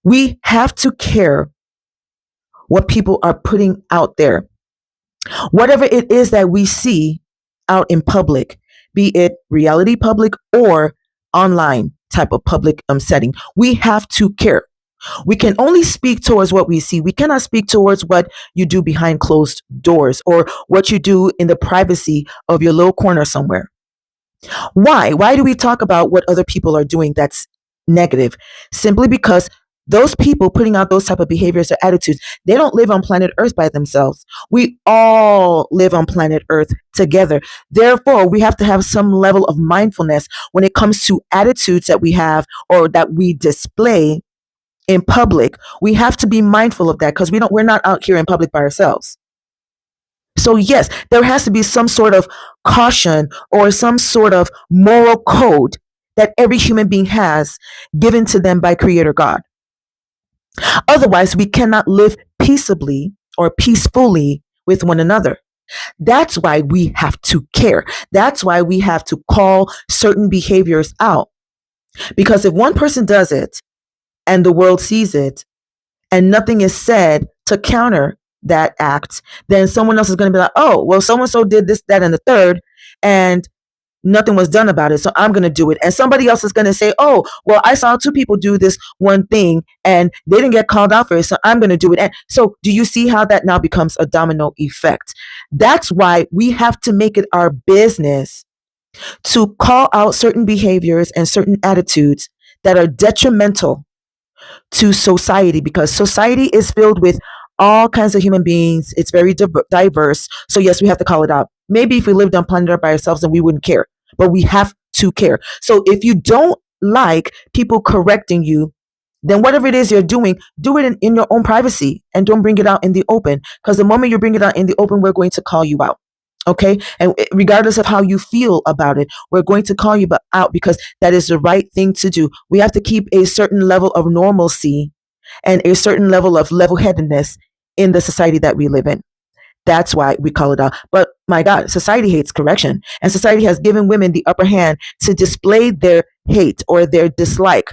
We have to care what people are putting out there. Whatever it is that we see out in public, be it reality public or online type of public setting, we have to care. We can only speak towards what we see. We cannot speak towards what you do behind closed doors or what you do in the privacy of your little corner somewhere. Why? Why do we talk about what other people are doing that's negative? Simply because those people putting out those type of behaviors or attitudes, they don't live on planet Earth by themselves. We all live on planet Earth together. Therefore, we have to have some level of mindfulness when it comes to attitudes that we have or that we display in public. We have to be mindful of that because we're not out here in public by ourselves. So yes, there has to be some sort of caution or some sort of moral code that every human being has given to them by Creator God. Otherwise, we cannot live peaceably or peacefully with one another. That's why we have to care. That's why we have to call certain behaviors out. Because if one person does it and the world sees it and nothing is said to counter that act, then someone else is going to be like, oh, well, so and so did this, that, and the third, and nothing was done about it. So I'm going to do it. And somebody else is going to say, oh, well, I saw two people do this one thing and they didn't get called out for it. So I'm going to do it. And so do you see how that now becomes a domino effect? That's why we have to make it our business to call out certain behaviors and certain attitudes that are detrimental to society, because society is filled with all kinds of human beings. It's very diverse. So yes, we have to call it out. Maybe if we lived on planet Earth by ourselves, then we wouldn't care, but we have to care. So if you don't like people correcting you, then whatever it is you're doing, do it in your own privacy and don't bring it out in the open. Because the moment you bring it out in the open, we're going to call you out. Okay. And regardless of how you feel about it, we're going to call you out because that is the right thing to do. We have to keep a certain level of normalcy and a certain level of level-headedness in the society that we live in. That's why we call it out. But my God, society hates correction, and society has given women the upper hand to display their hate or their dislike